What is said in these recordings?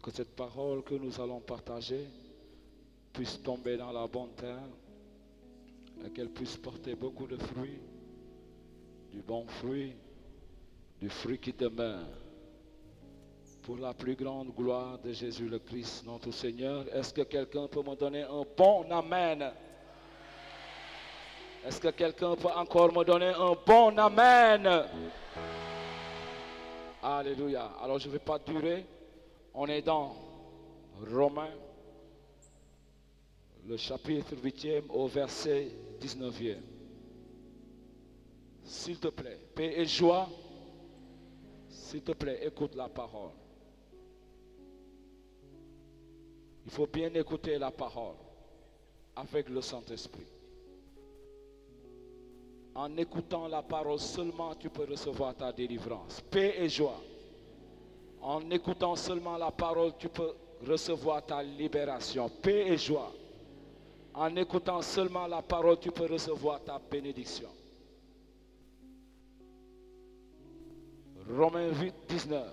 que cette parole que nous allons partager puisse tomber dans la bonne terre et qu'elle puisse porter beaucoup de fruits, du bon fruit, du fruit qui demeure. Pour la plus grande gloire de Jésus le Christ, notre Seigneur, est-ce que quelqu'un peut me donner un bon amen? Est-ce que quelqu'un peut encore me donner un bon amen? Alléluia. Alors je ne vais pas durer. On est dans Romains, le chapitre 8e au verset 19e. S'il te plaît, paix et joie, s'il te plaît, écoute la parole. Il faut bien écouter la parole avec le Saint-Esprit. En écoutant la parole seulement, tu peux recevoir ta délivrance. Paix et joie. En écoutant seulement la parole, tu peux recevoir ta libération. Paix et joie. En écoutant seulement la parole, tu peux recevoir ta bénédiction. Romains 8, 19.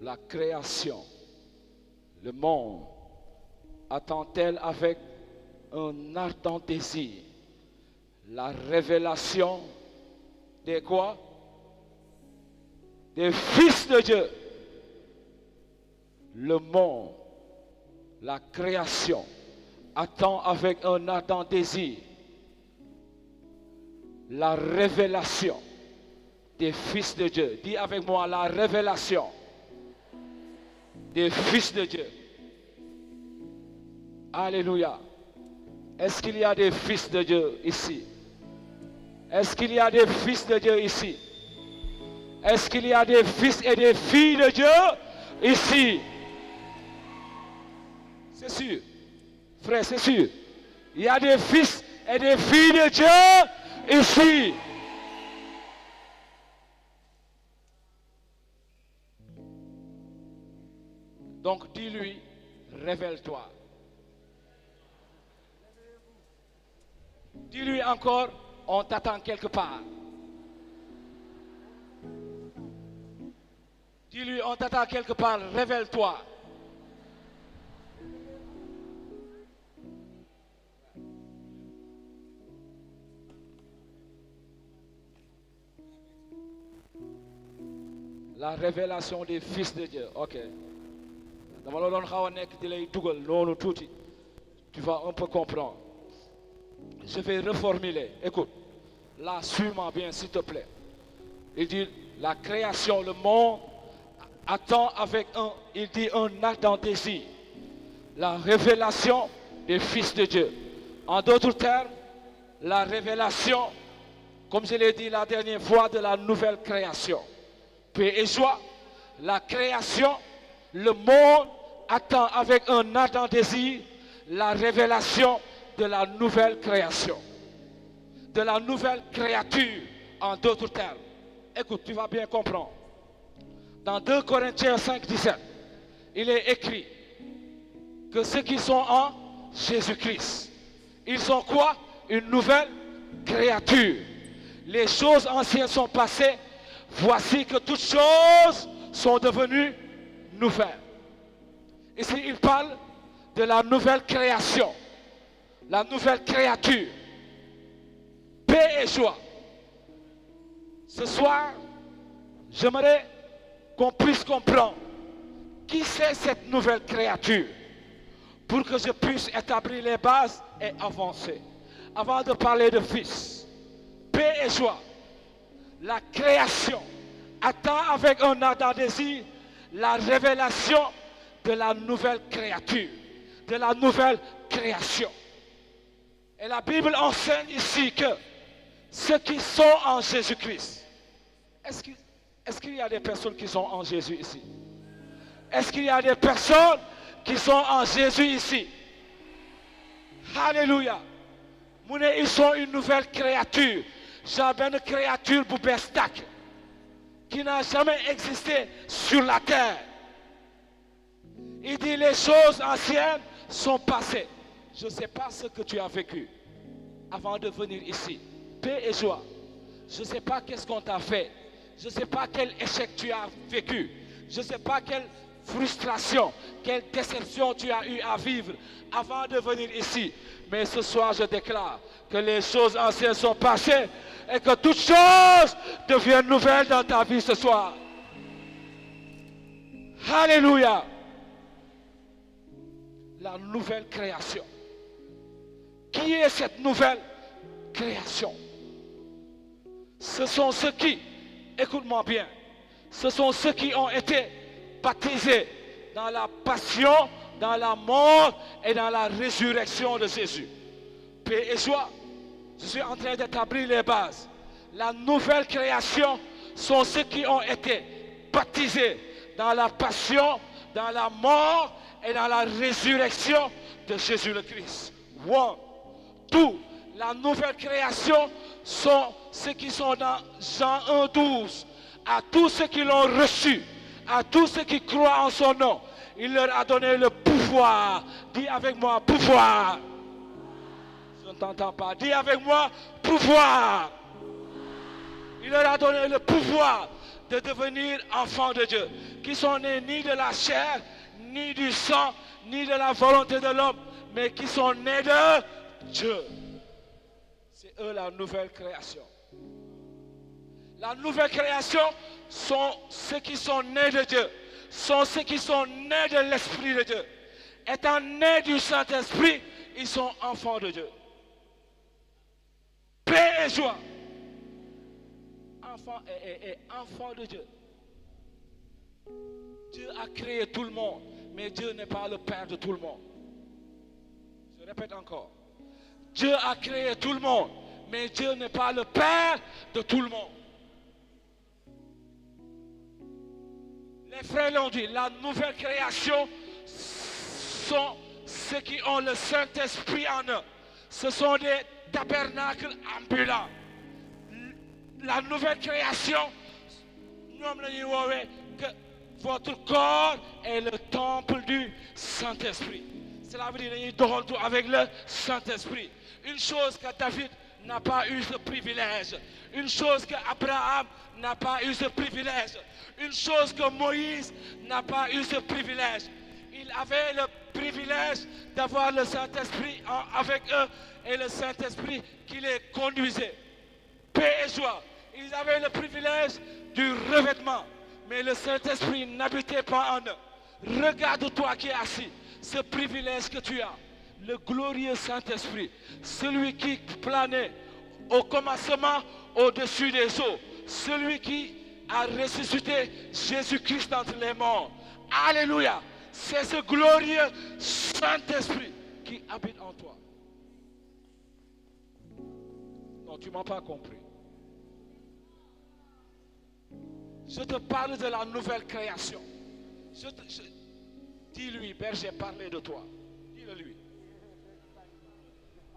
La création, le monde, attend-elle avec un ardent désir la révélation des quoi? Des fils de Dieu. Le monde, la création, attend avec un ardent désir la révélation des fils de Dieu. Dis avec moi, la révélation des fils de Dieu. Alléluia. Est-ce qu'il y a des fils de Dieu ici? Est-ce qu'il y a des fils de Dieu ici? Est-ce qu'il y a des fils et des filles de Dieu ici? C'est sûr. Frère, c'est sûr. Il y a des fils et des filles de Dieu ici. Donc dis-lui, révèle-toi. Dis-lui encore, on t'attend quelque part. Dis-lui, on t'attend quelque part, révèle-toi. La révélation des fils de Dieu. Ok. Tu vas un peu comprendre. Je vais reformuler. Écoute. Là, suis-moi bien, s'il te plaît. Il dit, la création, le monde attend avec un ardent désir la révélation des fils de Dieu. En d'autres termes, la révélation, comme je l'ai dit la dernière fois, de la nouvelle création. Paix et joie, la création, le monde attend avec un ardent désir la révélation de la nouvelle création, de la nouvelle créature, en d'autres termes. Écoute, tu vas bien comprendre. Dans 2 Corinthiens 5, 17, il est écrit que ceux qui sont en Jésus-Christ, ils sont quoi? Une nouvelle créature. Les choses anciennes sont passées, voici que toutes choses sont devenues nouvelles. Ici, il parle de la nouvelle création, la nouvelle créature. Paix et joie. Ce soir, j'aimerais qu'on puisse comprendre qui c'est cette nouvelle créature pour que je puisse établir les bases et avancer. Avant de parler de fils, paix et joie, la création attend avec un ardent désir la révélation de la nouvelle créature, de la nouvelle création. Et la Bible enseigne ici que ceux qui sont en Jésus-Christ, est-ce qu'il y a des personnes qui sont en Jésus ici? Est-ce qu'il y a des personnes qui sont en Jésus ici? Alléluia. Ils sont une nouvelle créature. J'avais une créature pour Bestak qui n'a jamais existé sur la terre. Il dit les choses anciennes sont passées. Je ne sais pas ce que tu as vécu avant de venir ici. Paix et joie. Je ne sais pas qu'est-ce qu'on t'a fait. Je ne sais pas quel échec tu as vécu. Je ne sais pas quelle frustration, quelle déception tu as eu à vivre avant de venir ici. Mais ce soir, je déclare que les choses anciennes sont passées et que toutes choses deviennent nouvelles dans ta vie ce soir. Alléluia. La nouvelle création. Qui est cette nouvelle création? Ce sont ceux qui, écoute-moi bien, ce sont ceux qui ont été baptisés dans la passion, dans la mort et dans la résurrection de Jésus. Paix et joie. Je suis en train d'établir les bases. La nouvelle création sont ceux qui ont été baptisés dans la passion, dans la mort et dans la résurrection de Jésus le Christ. One, two. La nouvelle création sont ceux qui sont dans Jean 1,12. À tous ceux qui l'ont reçu, à tous ceux qui croient en son nom, il leur a donné le pouvoir. Dis avec moi, pouvoir. Je ne t'entends pas. Dis avec moi, pouvoir. Il leur a donné le pouvoir de devenir enfants de Dieu, qui sont nés ni de la chair, ni du sang, ni de la volonté de l'homme, mais qui sont nés de Dieu. C'est eux la nouvelle création. La nouvelle création sont ceux qui sont nés de Dieu, sont ceux qui sont nés de l'Esprit de Dieu. Étant nés du Saint-Esprit, ils sont enfants de Dieu. Paix et joie. Enfant de Dieu. Dieu a créé tout le monde, mais Dieu n'est pas le Père de tout le monde. Je répète encore. Dieu a créé tout le monde, mais Dieu n'est pas le Père de tout le monde. Les frères l'ont dit, la nouvelle création sont ceux qui ont le Saint-Esprit en eux. Ce sont des tabernacles ambulants. La nouvelle création, nous avons que votre corps est le temple du Saint-Esprit. Cela veut dire que nous avec le Saint-Esprit. Une chose que David n'a pas eu ce privilège. Une chose que Abraham n'a pas eu ce privilège. Une chose que Moïse n'a pas eu ce privilège. Ils avaient le privilège d'avoir le Saint-Esprit avec eux et le Saint-Esprit qui les conduisait. Paix et joie. Ils avaient le privilège du revêtement, mais le Saint-Esprit n'habitait pas en eux. Regarde-toi qui est assis, ce privilège que tu as, le glorieux Saint-Esprit, celui qui planait au commencement au-dessus des eaux, celui qui a ressuscité Jésus-Christ d'entre les morts. Alléluia! C'est ce glorieux Saint-Esprit qui habite en toi. Non, tu ne m'as pas compris. Je te parle de la nouvelle création. Dis-lui, Père, j'ai parlé de toi. Dis-le lui.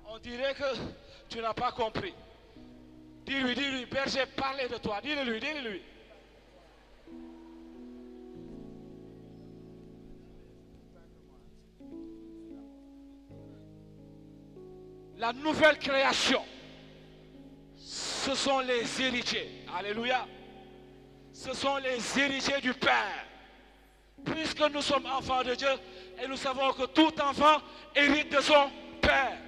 On dirait que tu n'as pas compris. Dis-lui, Père, j'ai parlé de toi. Dis-le lui. La nouvelle création, ce sont les héritiers. Alléluia. Ce sont les héritiers du Père. Puisque nous sommes enfants de Dieu et nous savons que tout enfant hérite de son Père.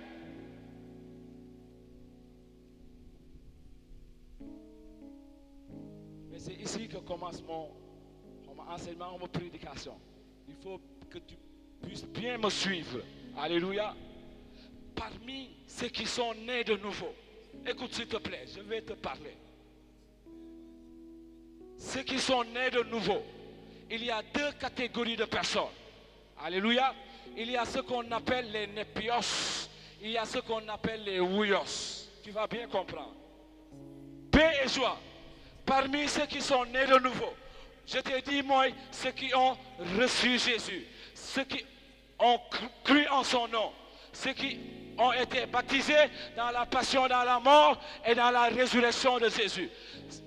Mais c'est ici que commence mon enseignement, mon prédication. Il faut que tu puisses bien me suivre. Alléluia. Parmi ceux qui sont nés de nouveau, écoute s'il te plaît, je vais te parler. Ceux qui sont nés de nouveau, il y a deux catégories de personnes. Alléluia. Il y a ce qu'on appelle les népios. Il y a ce qu'on appelle les ouios. Tu vas bien comprendre. Paix et joie. Parmi ceux qui sont nés de nouveau, je te dis, moi, ceux qui ont reçu Jésus, ceux qui ont cru en son nom, ceux qui ont été baptisés dans la passion, dans la mort et dans la résurrection de Jésus.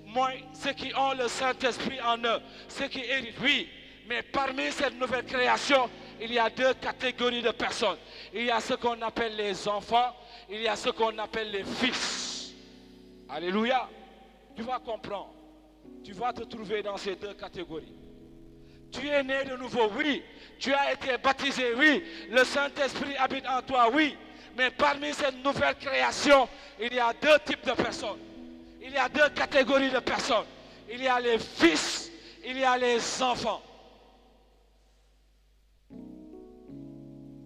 Moi, ceux qui ont le Saint-Esprit en eux, ceux qui héritent, oui. Mais parmi cette nouvelle création, il y a deux catégories de personnes. Il y a ce qu'on appelle les enfants, il y a ce qu'on appelle les fils. Alléluia. Tu vas comprendre. Tu vas te trouver dans ces deux catégories. Tu es né de nouveau, oui. Tu as été baptisé, oui. Le Saint-Esprit habite en toi, oui. Mais parmi cette nouvelle création, il y a deux types de personnes. Il y a deux catégories de personnes. Il y a les fils, il y a les enfants.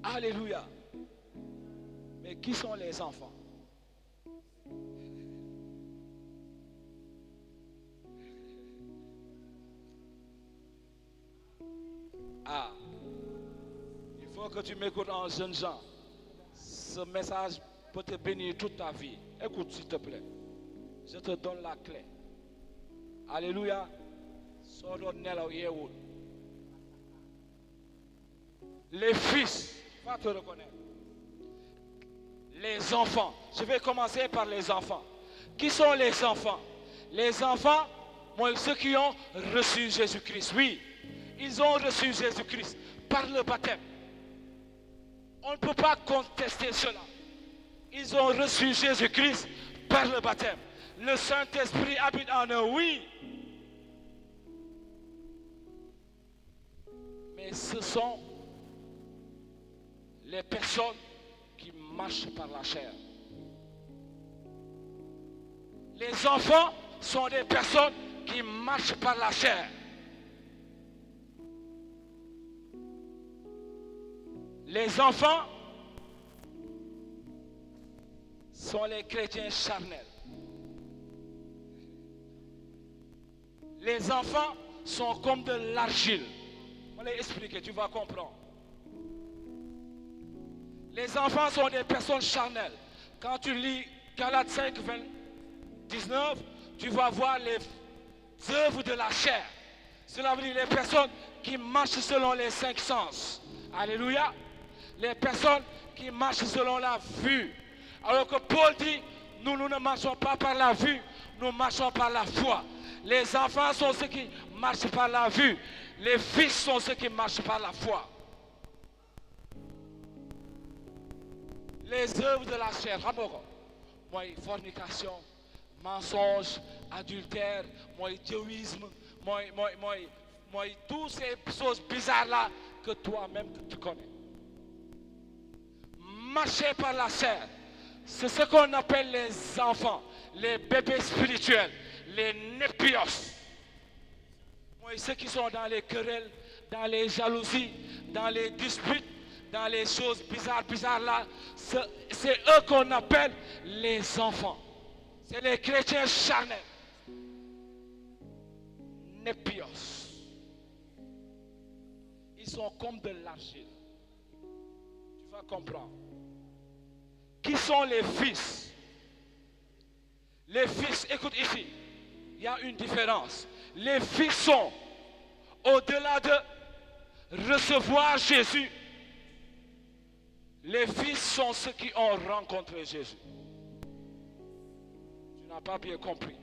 Alléluia. Mais qui sont les enfants? Ah, il faut que tu m'écoutes en jeune gens. Ce message peut te bénir toute ta vie. Écoute s'il te plaît. Je te donne la clé. Alléluia. Les fils, va te reconnaître. Les enfants. Je vais commencer par les enfants. Qui sont les enfants? Les enfants, moi, ceux qui ont reçu Jésus-Christ. Oui, ils ont reçu Jésus-Christ par le baptême. On ne peut pas contester cela. Ils ont reçu Jésus-Christ par le baptême. Le Saint-Esprit habite en eux, oui. Mais ce sont les personnes qui marchent par la chair. Les enfants sont des personnes qui marchent par la chair. Les enfants sont les chrétiens charnels. Les enfants sont comme de l'argile. On va l'expliquer, tu vas comprendre. Les enfants sont des personnes charnelles. Quand tu lis Galates 5, 19, tu vas voir les œuvres de la chair. Cela veut dire les personnes qui marchent selon les cinq sens. Alléluia. Les personnes qui marchent selon la vue. Alors que Paul dit, nous ne marchons pas par la vue, nous marchons par la foi. Les enfants sont ceux qui marchent par la vue. Les fils sont ceux qui marchent par la foi. Les œuvres de la chair, moi, fornication, mensonge, adultère, moi, diabolisme, moi, toutes ces choses bizarres-là que toi-même tu connais. Marcher par la chair, c'est ce qu'on appelle les enfants, les bébés spirituels, les népios. Moi, ceux qui sont dans les querelles, dans les jalousies, dans les disputes, dans les choses bizarres là, c'est eux qu'on appelle les enfants. C'est les chrétiens charnels. Népios. Ils sont comme de l'argile. Tu vas comprendre. Qui sont les fils? Les fils, écoute ici, il y a une différence. Les fils sont, au-delà de recevoir Jésus, les fils sont ceux qui ont rencontré Jésus. Tu n'as pas bien compris.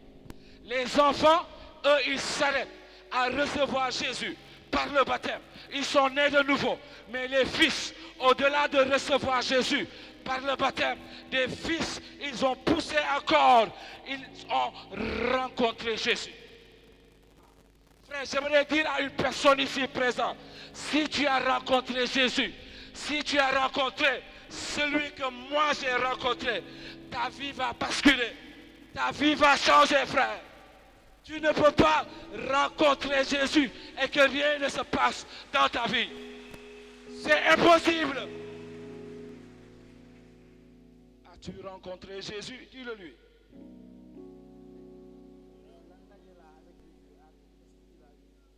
Les enfants, eux, ils s'arrêtent à recevoir Jésus par le baptême. Ils sont nés de nouveau. Mais les fils, au-delà de recevoir Jésus par le baptême, des fils, ils ont poussé encore. Ils ont rencontré Jésus. Frère, j'aimerais dire à une personne ici présente, si tu as rencontré Jésus, si tu as rencontré celui que moi j'ai rencontré, ta vie va basculer. Ta vie va changer, frère. Tu ne peux pas rencontrer Jésus et que rien ne se passe dans ta vie. C'est impossible. As-tu rencontré Jésus? Dis-le lui.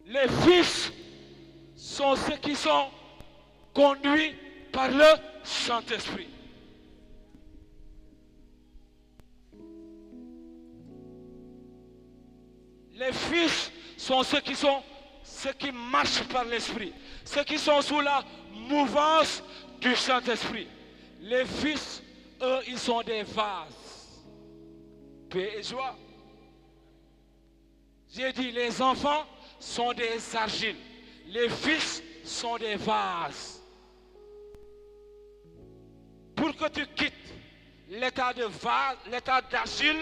Les fils sont ceux qui sont conduits par le Saint-Esprit. Les fils sont ceux qui marchent par l'Esprit, ceux qui sont sous la mouvance du Saint-Esprit. Les fils, eux, ils sont des vases. Paix et joie. J'ai dit, les enfants sont des argiles. Les fils sont des vases. Pour que tu quittes l'état de vase, l'état d'argile,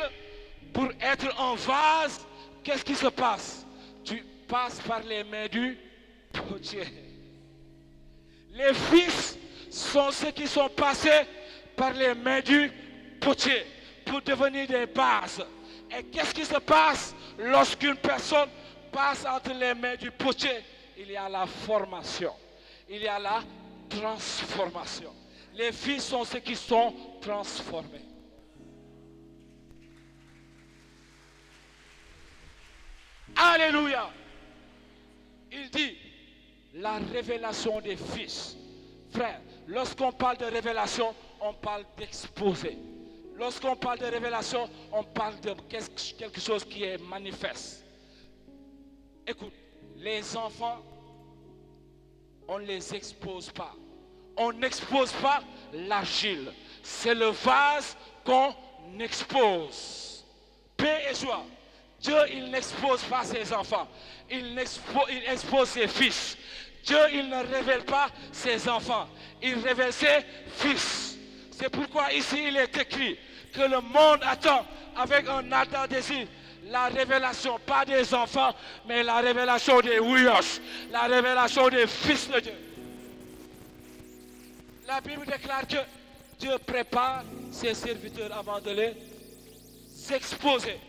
pour être un vase, qu'est-ce qui se passe? Tu passes par les mains du potier. Les fils sont ceux qui sont passés par les mains du potier pour devenir des bases. Et qu'est-ce qui se passe lorsqu'une personne passe entre les mains du potier? Il y a la formation, il y a la transformation. Les fils sont ceux qui sont transformés. Alléluia. Il dit la révélation des fils. Frère, lorsqu'on parle de révélation, on parle d'exposer. Lorsqu'on parle de révélation, on parle de quelque chose qui est manifeste. Écoute, les enfants, on ne les expose pas. On n'expose pas l'argile. C'est le vase qu'on expose. Paix et joie. Dieu, il n'expose pas ses enfants. Il expose ses fils. Dieu, il ne révèle pas ses enfants. Il révèle ses fils. C'est pourquoi ici, il est écrit que le monde attend avec un ardent désir la révélation, pas des enfants, mais la révélation des huios, la révélation des fils de Dieu. La Bible déclare que Dieu prépare ses serviteurs avant de les exposer.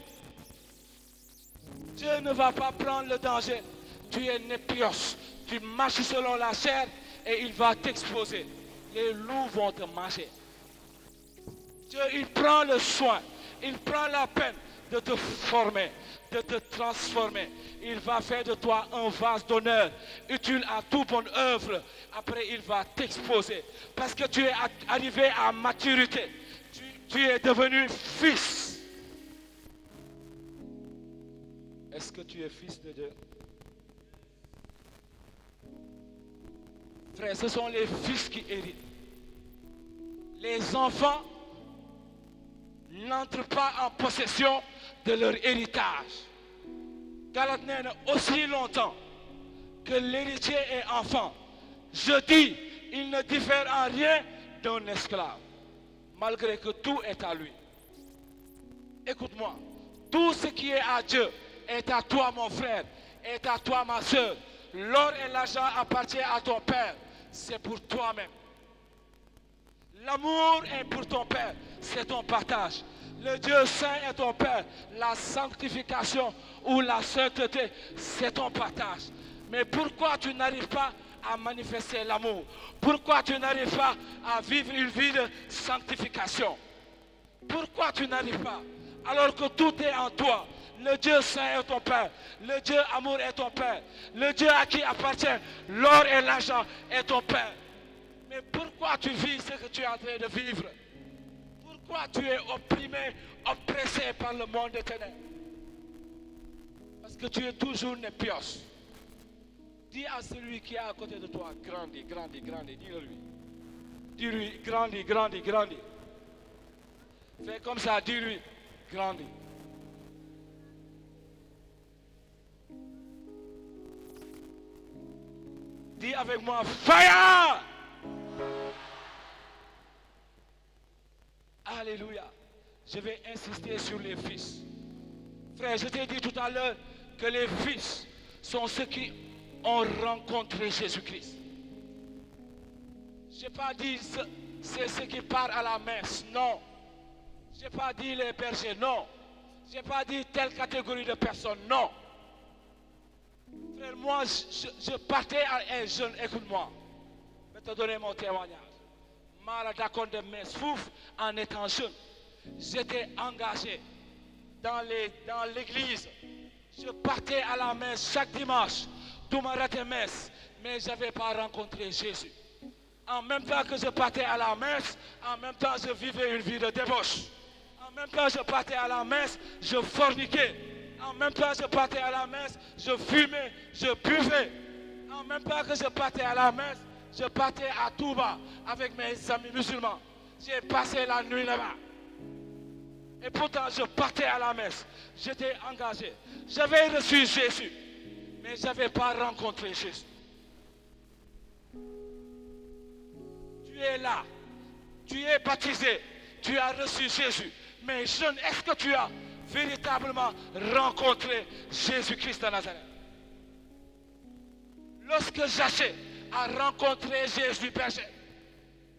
Dieu ne va pas prendre le danger. Tu es népios, tu marches selon la chair et il va t'exposer. Les loups vont te manger. Dieu, il prend le soin, il prend la peine de te former, de te transformer. Il va faire de toi un vase d'honneur, utile à toute bonne œuvre. Après, il va t'exposer. Parce que tu es arrivé à maturité. Tu es devenu fils. Est-ce que tu es fils de Dieu? Frère, ce sont les fils qui héritent. Les enfants n'entrent pas en possession de leur héritage. Galate nee na aussi longtemps que l'héritier est enfant, je dis, il ne diffère en rien d'un esclave, malgré que tout est à lui. Écoute-moi, tout ce qui est à Dieu est à toi, mon frère, est à toi, ma soeur. L'or et l'argent appartiennent à ton Père, c'est pour toi-même. L'amour est pour ton Père, c'est ton partage. Le Dieu saint est ton Père. La sanctification ou la sainteté, c'est ton partage. Mais pourquoi tu n'arrives pas à manifester l'amour? Pourquoi tu n'arrives pas à vivre une vie de sanctification? Pourquoi tu n'arrives pas? Alors que tout est en toi. Le Dieu saint est ton Père. Le Dieu amour est ton Père. Le Dieu à qui appartient l'or et l'argent est ton Père. Mais pourquoi tu vis ce que tu es en train de vivre? Pourquoi tu es opprimé, oppressé par le monde des ténèbres? Parce que tu es toujours népios. Dis à celui qui est à côté de toi, grandis, grandis, grandis, dis-le-lui. Dis-lui, grandis, grandis, grandis. Fais comme ça, dis-lui, grandis. Dis avec moi, fire! Alléluia. Je vais insister sur les fils. Frère, je t'ai dit tout à l'heure que les fils sont ceux qui ont rencontré Jésus-Christ. Je n'ai pas dit c'est ceux qui partent à la messe, non. Je n'ai pas dit les bergers, non. Je n'ai pas dit telle catégorie de personnes, non. Frère, moi, je partais à un jeune, écoute-moi. Je vais te donner mon témoignage. D'accord de mes fouf en étant jeune. J'étais engagé dans l'église. Je partais à la messe chaque dimanche. Tout m'a raté messe, mais je n'avais pas rencontré Jésus. En même temps que je partais à la messe, en même temps je vivais une vie de débauche. En même temps je partais à la messe, je forniquais. En même temps je partais à la messe, je fumais, je buvais. En même temps que je partais à la messe, je partais à Touba avec mes amis musulmans. J'ai passé la nuit là-bas. Et pourtant, je partais à la messe. J'étais engagé. J'avais reçu Jésus. Mais je n'avais pas rencontré Jésus. Tu es là. Tu es baptisé. Tu as reçu Jésus. Mais jeune, est-ce que tu as véritablement rencontré Jésus-Christ de Nazareth? Lorsque Zachée a rencontré Jésus berger,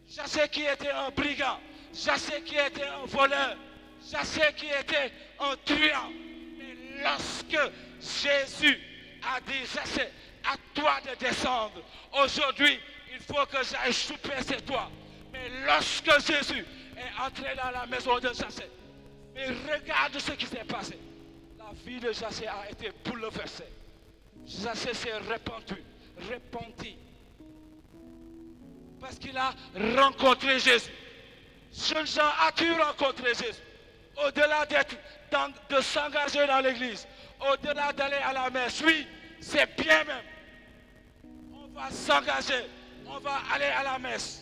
Zachée qui était un brigand, Zachée qui était un voleur, Zachée qui était un truand. Mais lorsque Jésus a dit, Zachée, à toi de descendre. Aujourd'hui, il faut que j'aille souper chez toi. Mais lorsque Jésus est entré dans la maison de Zachée, mais regarde ce qui s'est passé. La vie de Zachée a été bouleversée. Zachée s'est repenti. Parce qu'il a rencontré Jésus. Jeunes gens, as-tu rencontré Jésus? Au-delà de s'engager dans l'église, au-delà d'aller à la messe, oui, c'est bien même. On va s'engager, on va aller à la messe.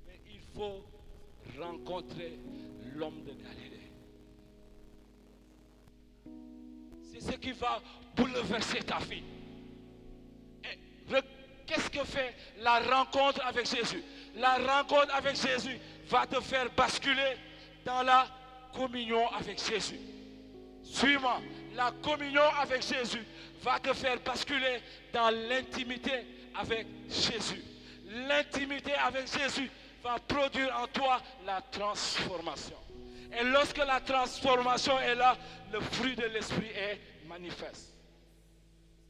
Mais il faut rencontrer l'homme de Galilée. C'est ce qui va bouleverser ta vie. Et qu'est-ce que fait la rencontre avec Jésus? La rencontre avec Jésus va te faire basculer dans la communion avec Jésus. Suis-moi. La communion avec Jésus va te faire basculer dans l'intimité avec Jésus. L'intimité avec Jésus va produire en toi la transformation. Et lorsque la transformation est là, le fruit de l'esprit est manifeste.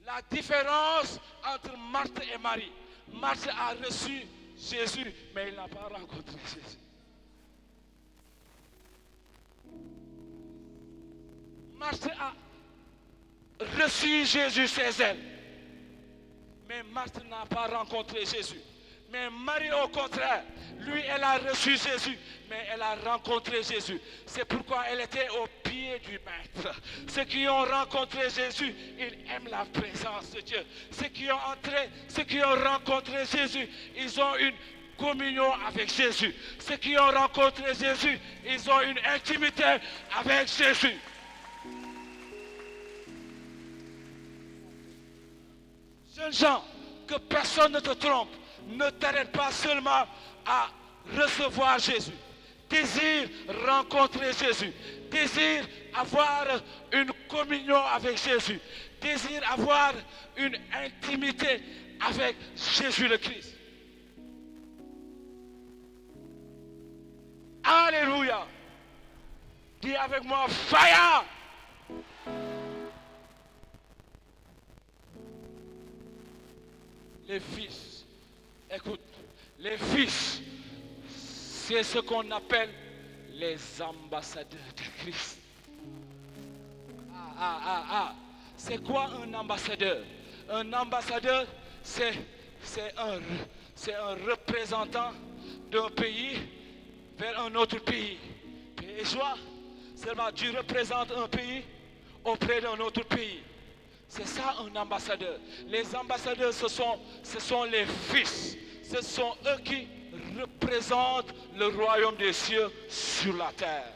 La différence entre Marthe et Marie. Marthe a reçu Jésus, mais il n'a pas rencontré Jésus. Marthe a reçu Jésus chez elle, mais Marthe n'a pas rencontré Jésus. Mais Marie, au contraire, lui, elle a reçu Jésus, mais elle a rencontré Jésus. C'est pourquoi elle était au pied du Maître. Ceux qui ont rencontré Jésus, ils aiment la présence de Dieu. Ceux qui ont rencontré Jésus, ils ont une communion avec Jésus. Ceux qui ont rencontré Jésus, ils ont une intimité avec Jésus. Jeunes gens, que personne ne te trompe. Ne t'arrête pas seulement à recevoir Jésus. Désire rencontrer Jésus. Désire avoir une communion avec Jésus. Désire avoir une intimité avec Jésus le Christ. Alléluia. Dis avec moi, fire. Les fils, écoute, les fils, c'est ce qu'on appelle les ambassadeurs de Christ. C'est quoi un ambassadeur? Un ambassadeur, c'est un représentant d'un pays vers un autre pays. Et soit, seulement tu représentes un pays auprès d'un autre pays. C'est ça un ambassadeur. Les ambassadeurs, ce sont les fils. Ce sont eux qui représentent le royaume des cieux sur la terre.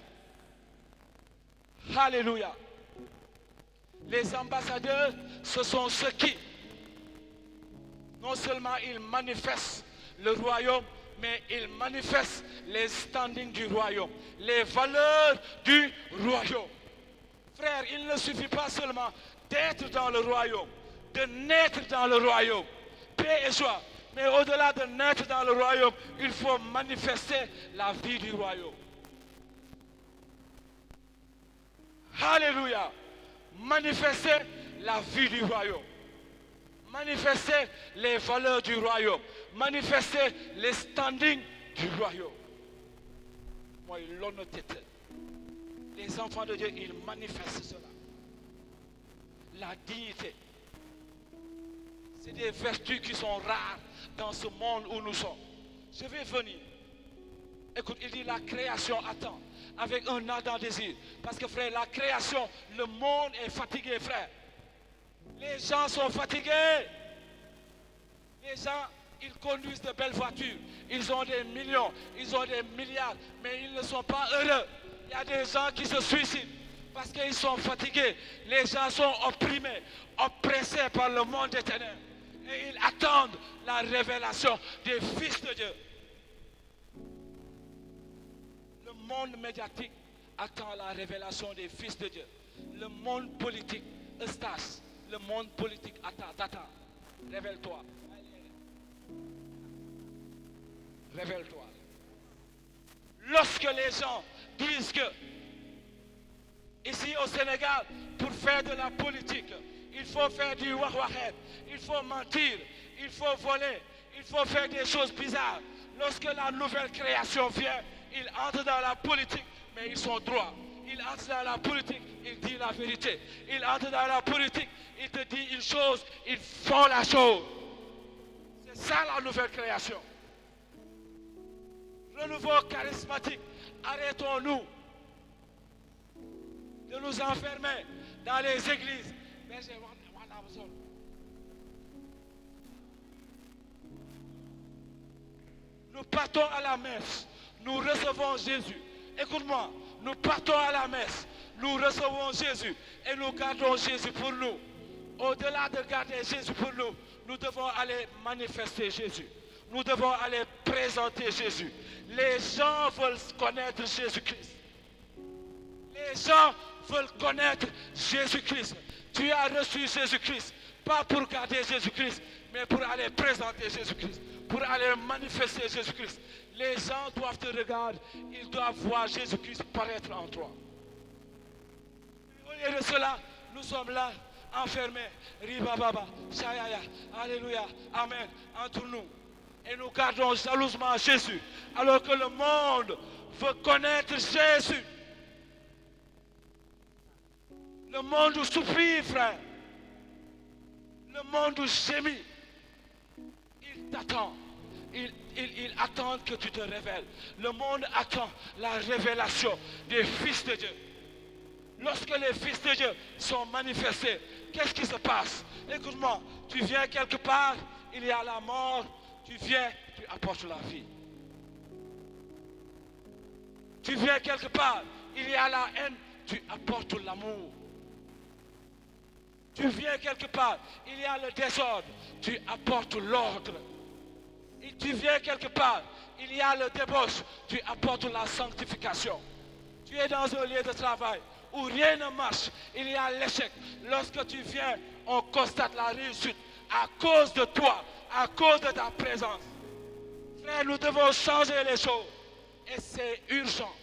Alléluia. Les ambassadeurs, ce sont ceux qui, non seulement ils manifestent le royaume, mais ils manifestent les standings du royaume, les valeurs du royaume. Frère, il ne suffit pas seulement d'être dans le royaume, de naître dans le royaume, paix et joie. Mais au-delà de naître dans le royaume, il faut manifester la vie du royaume. Alléluia. Manifester la vie du royaume. Manifester les valeurs du royaume. Manifester les standings du royaume. Moi, l'honnêteté. Les enfants de Dieu, ils manifestent cela. La dignité. C'est des vertus qui sont rares dans ce monde où nous sommes. Je vais venir. Écoute, il dit la création attend avec un ardent désir. Parce que frère, la création, le monde est fatigué, frère. Les gens sont fatigués. Les gens, ils conduisent de belles voitures. Ils ont des millions, ils ont des milliards, mais ils ne sont pas heureux. Il y a des gens qui se suicident parce qu'ils sont fatigués. Les gens sont opprimés, oppressés par le monde des ténèbres. Et ils attendent la révélation des fils de Dieu. Le monde médiatique attend la révélation des fils de Dieu. Le monde politique, Eustache, Le monde politique attend. Révèle-toi. Révèle-toi. Lorsque les gens disent que ici au Sénégal, pour faire de la politique, il faut faire du wahwahed, il faut mentir, il faut voler, il faut faire des choses bizarres. Lorsque la nouvelle création vient, ils entrent dans la politique, mais ils sont droits. Ils entrent dans la politique, ils disent la vérité. Ils entrent dans la politique, ils te disent une chose, ils font la chose. C'est ça la nouvelle création. Renouveau charismatique, arrêtons-nous de nous enfermer dans les églises. Nous partons à la messe, nous recevons Jésus. Écoute-moi, nous partons à la messe, nous recevons Jésus et nous gardons Jésus pour nous. Au-delà de garder Jésus pour nous, nous devons aller manifester Jésus. Nous devons aller présenter Jésus. Les gens veulent connaître Jésus-Christ. Les gens veulent connaître Jésus-Christ. Tu as reçu Jésus-Christ, pas pour garder Jésus-Christ, mais pour aller présenter Jésus-Christ, pour aller manifester Jésus-Christ. Les gens doivent te regarder, ils doivent voir Jésus-Christ paraître en toi. Au lieu de cela, nous sommes là, enfermés, ribababa, shayaya, alléluia, amen, entre nous. Et nous gardons jalousement Jésus, alors que le monde veut connaître Jésus. Le monde soupire, frère. Le monde gémit. Il t'attend. Il attend que tu te révèles. Le monde attend la révélation des fils de Dieu. Lorsque les fils de Dieu sont manifestés, qu'est-ce qui se passe? Écoute-moi, tu viens quelque part, il y a la mort, tu viens, tu apportes la vie. Tu viens quelque part, il y a la haine, tu apportes l'amour. Tu viens quelque part, il y a le désordre, tu apportes l'ordre. Et tu viens quelque part, il y a le débauche, tu apportes la sanctification. Tu es dans un lieu de travail où rien ne marche, il y a l'échec. Lorsque tu viens, on constate la réussite à cause de toi, à cause de ta présence. Frère, nous devons changer les choses et c'est urgent.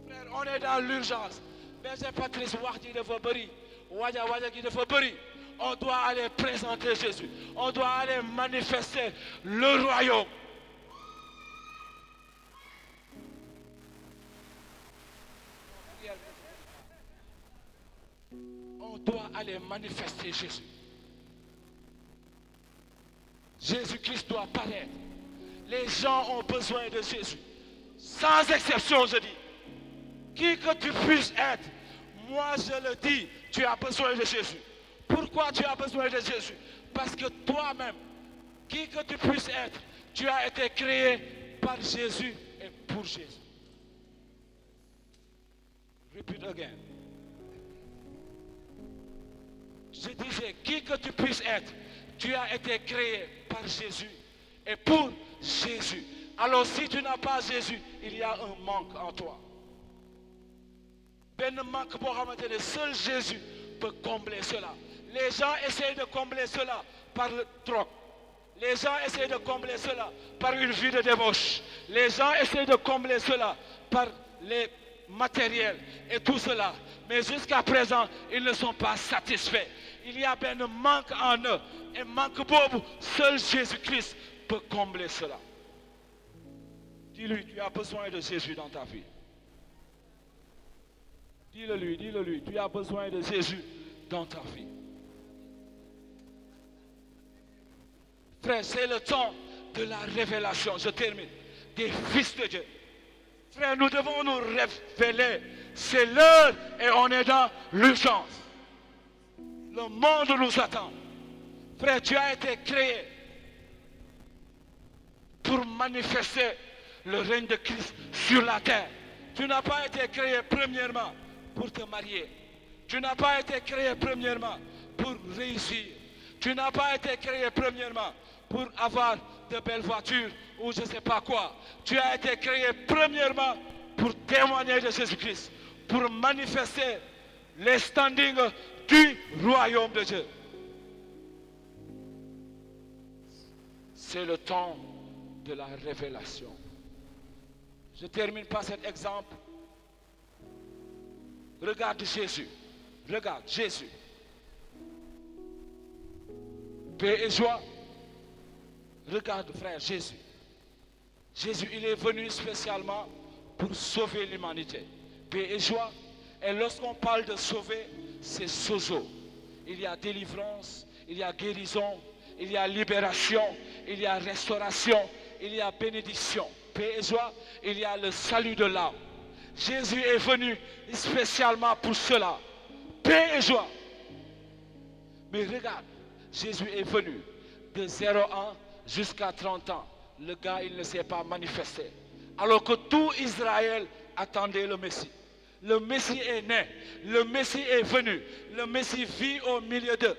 Frère, on est dans l'urgence. Berger Patrice Wahdi de Voberi. On doit aller présenter Jésus. On doit aller manifester le royaume. On doit aller manifester Jésus. Jésus-Christ doit paraître. Les gens ont besoin de Jésus. Sans exception, je dis. Qui que tu puisses être, moi je le dis, tu as besoin de Jésus. Pourquoi tu as besoin de Jésus? Parce que toi-même, qui que tu puisses être, tu as été créé par Jésus et pour Jésus. Repeat again. Je disais, qui que tu puisses être, tu as été créé par Jésus et pour Jésus. Alors si tu n'as pas Jésus, il y a un manque en toi. Ben manque pour remonter, seul Jésus peut combler cela. Les gens essayent de combler cela par le drogue. Les gens essayent de combler cela par une vie de débauche. Les gens essayent de combler cela par les matériels et tout cela. Mais jusqu'à présent, ils ne sont pas satisfaits. Il y a bien un manque en eux. Et manque bobo, seul Jésus-Christ peut combler cela. Dis-lui, tu as besoin de Jésus dans ta vie. Dis-le-lui, tu as besoin de Jésus dans ta vie. Frère, c'est le temps de la révélation, je termine, des fils de Dieu. Frère, nous devons nous révéler. C'est l'heure et on est dans l'urgence. Le monde nous attend. Frère, tu as été créé pour manifester le règne de Christ sur la terre. Tu n'as pas été créé premièrement pour te marier. Tu n'as pas été créé premièrement pour réussir. Tu n'as pas été créé premièrement pour avoir de belles voitures ou je ne sais pas quoi. Tu as été créé premièrement pour témoigner de Jésus-Christ, pour manifester les standings du royaume de Dieu. C'est le temps de la révélation. Je termine par cet exemple. Regarde Jésus. Regarde Jésus. Paix et joie. Regarde frère Jésus. Jésus, il est venu spécialement pour sauver l'humanité. Paix et joie. Et lorsqu'on parle de sauver, c'est sozo. Il y a délivrance, il y a guérison, il y a libération, il y a restauration, il y a bénédiction. Paix et joie, il y a le salut de l'âme. Jésus est venu spécialement pour cela. Paix et joie. Mais regarde, Jésus est venu de 0 ans jusqu'à 30 ans. Le gars, il ne s'est pas manifesté. Alors que tout Israël attendait le Messie. Le Messie est né, le Messie est venu, le Messie vit au milieu d'eux.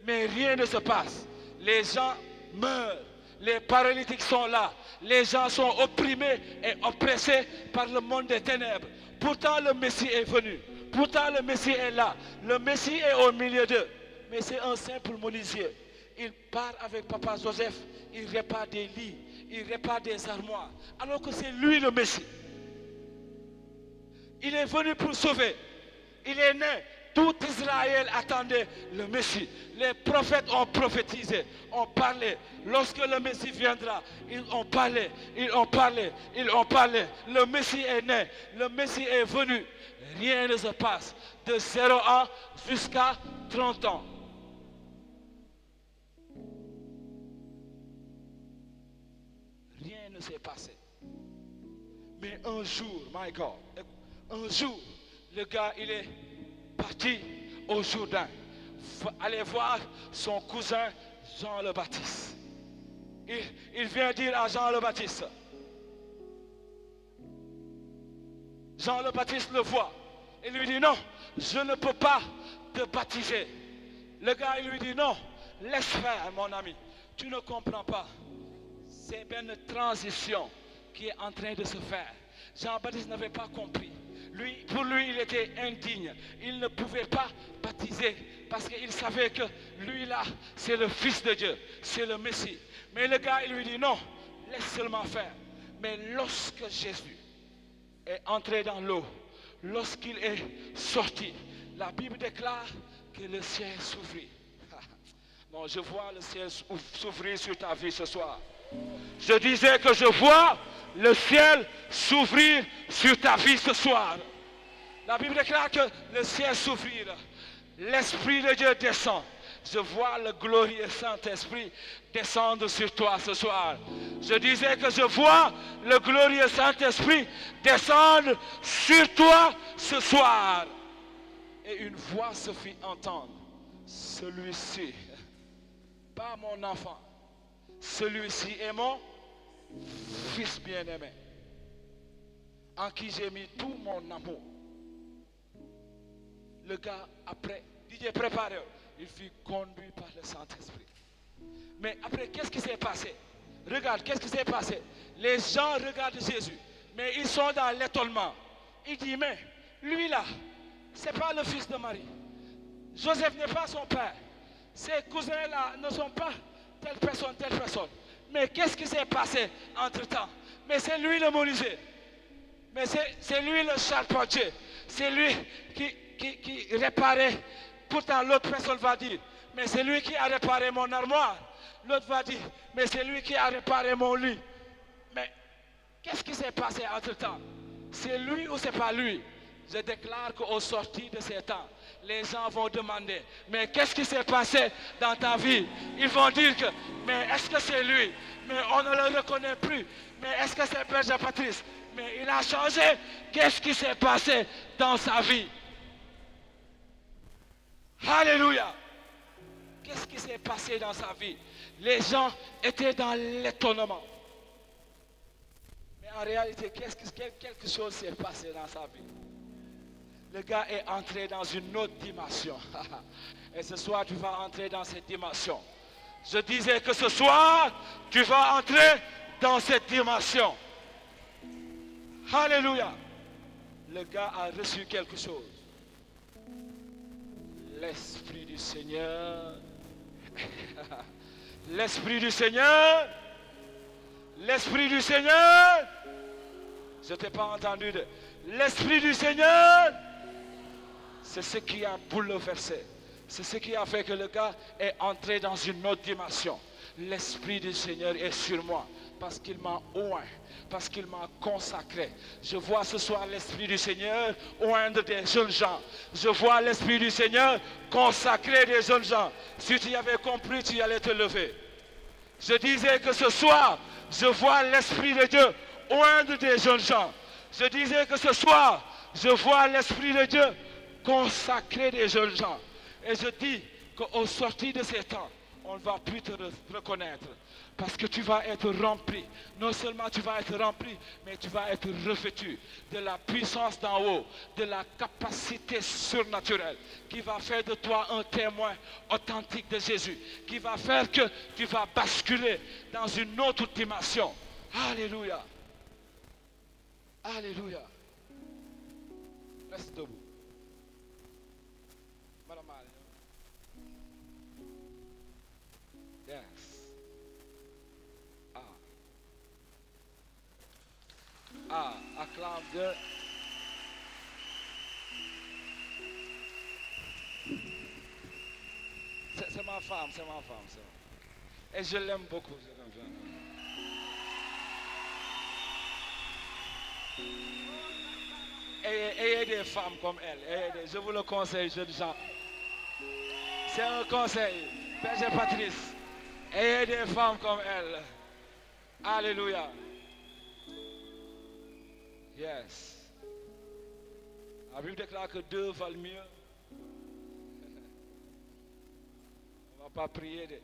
Mais rien ne se passe. Les gens meurent, les paralytiques sont là, les gens sont opprimés et oppressés par le monde des ténèbres. Pourtant le Messie est venu, pourtant le Messie est là, le Messie est au milieu d'eux. Mais c'est un simple menuisier. Il part avec papa Joseph, il répare des lits, il répare des armoires, alors que c'est lui le Messie. Il est venu pour sauver. Il est né. Tout Israël attendait le Messie. Les prophètes ont prophétisé, ont parlé. Lorsque le Messie viendra, ils ont parlé, ils ont parlé, ils ont parlé. Le Messie est né, le Messie est venu. Rien ne se passe. De 0 ans jusqu'à 30 ans. Rien ne s'est passé. Mais un jour, my God, un jour, le gars, il est parti au Jourdain, aller voir son cousin Jean le Baptiste. Il vient dire à Jean le Baptiste. Jean le Baptiste le voit. Il lui dit non, je ne peux pas te baptiser. Le gars, il lui dit non, laisse faire mon ami. Tu ne comprends pas. C'est une transition qui est en train de se faire. Jean-Baptiste n'avait pas compris. Pour lui, il était indigne. Il ne pouvait pas baptiser parce qu'il savait que lui là, c'est le Fils de Dieu, c'est le Messie. Mais le gars, il lui dit non, laisse seulement faire. Mais lorsque Jésus est entré dans l'eau, lorsqu'il est sorti, la Bible déclare que le ciel s'ouvrit. Non, je vois le ciel s'ouvrir sur ta vie ce soir. Je disais que je vois le ciel s'ouvrir sur ta vie ce soir. La Bible déclare que le ciel s'ouvrir. L'Esprit de Dieu descend. Je vois le glorieux Saint-Esprit descendre sur toi ce soir. Je disais que je vois le glorieux Saint-Esprit descendre sur toi ce soir. Et une voix se fit entendre. Celui-ci, pas mon enfant, celui-ci est mon Fils bien-aimé, en qui j'ai mis tout mon amour. Le gars, après, DJ préparé, il fut conduit par le Saint-Esprit. Mais après, qu'est-ce qui s'est passé? Regarde, qu'est-ce qui s'est passé? Les gens regardent Jésus, mais ils sont dans l'étonnement. Il dit, mais lui là, c'est pas le fils de Marie. Joseph n'est pas son père. Ses cousins là ne sont pas telle personne, telle personne. Mais qu'est-ce qui s'est passé entre-temps? Mais c'est lui le menuisier. Mais c'est lui le charpentier. C'est lui qui réparait. Pourtant l'autre personne va dire, mais c'est lui qui a réparé mon armoire. L'autre va dire, mais c'est lui qui a réparé mon lit. Mais qu'est-ce qui s'est passé entre-temps? C'est lui ou c'est pas lui? Je déclare qu'au sortir de ces temps, les gens vont demander, mais qu'est-ce qui s'est passé dans ta vie? Ils vont dire que, mais est-ce que c'est lui? Mais on ne le reconnaît plus. Mais est-ce que c'est Berger Patrice? Mais il a changé. Qu'est-ce qui s'est passé dans sa vie? Alléluia. Qu'est-ce qui s'est passé dans sa vie? Les gens étaient dans l'étonnement. Mais en réalité, quelque chose s'est passé dans sa vie. Le gars est entré dans une autre dimension. Et ce soir, tu vas entrer dans cette dimension. Je disais que ce soir, tu vas entrer dans cette dimension. Alléluia. Le gars a reçu quelque chose. L'Esprit du Seigneur. L'Esprit du Seigneur. L'Esprit du Seigneur. Je ne t'ai pas entendu. L'Esprit du Seigneur. C'est ce qui a bouleversé. C'est ce qui a fait que le gars est entré dans une autre dimension. L'Esprit du Seigneur est sur moi parce qu'il m'a oint, parce qu'il m'a consacré. Je vois ce soir l'Esprit du Seigneur oindre des jeunes gens. Je vois l'Esprit du Seigneur consacrer des jeunes gens. Si tu y avais compris, tu allais te lever. Je disais que ce soir, je vois l'Esprit de Dieu oindre des jeunes gens. Je disais que ce soir, je vois l'Esprit de Dieu consacrer des jeunes gens. Et je dis qu'au sortir de ces temps, on ne va plus te reconnaître. Parce que tu vas être rempli. Non seulement tu vas être rempli, mais tu vas être revêtu de la puissance d'en haut, de la capacité surnaturelle qui va faire de toi un témoin authentique de Jésus, qui va faire que tu vas basculer dans une autre dimension. Alléluia. Alléluia. Reste debout. Madame Marie. Yes. Acclame Dieu. C'est ma femme, c'est ma femme. Et je l'aime beaucoup. Ayez des femmes comme elle. Je vous le conseille, jeunes gens. C'est un conseil. Père Patrice. Ayez des femmes comme elle. Alléluia. Yes. La Bible déclare que deux valent mieux. On ne va pas prier de.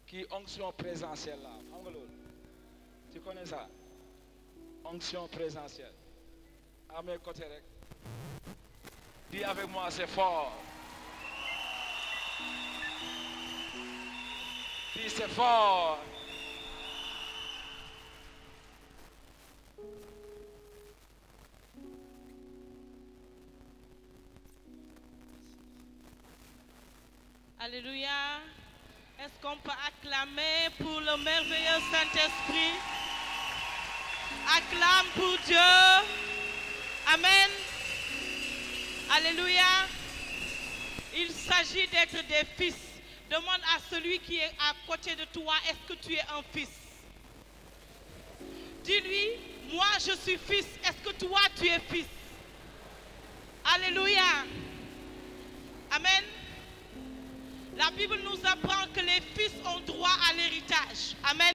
Qui onction présentielle là. Tu connais ça? Onction présentielle. À mes côtés. Dis avec moi, c'est fort. Dis c'est fort. Alléluia. Est-ce qu'on peut acclamer pour le merveilleux Saint-Esprit? Acclame pour Dieu. Amen. Alléluia. Il s'agit d'être des fils. Demande à celui qui est à côté de toi, est-ce que tu es un fils? Dis-lui, moi je suis fils. Est-ce que toi tu es fils? Alléluia. Amen. La Bible nous apprend que les fils ont droit à l'héritage. Amen.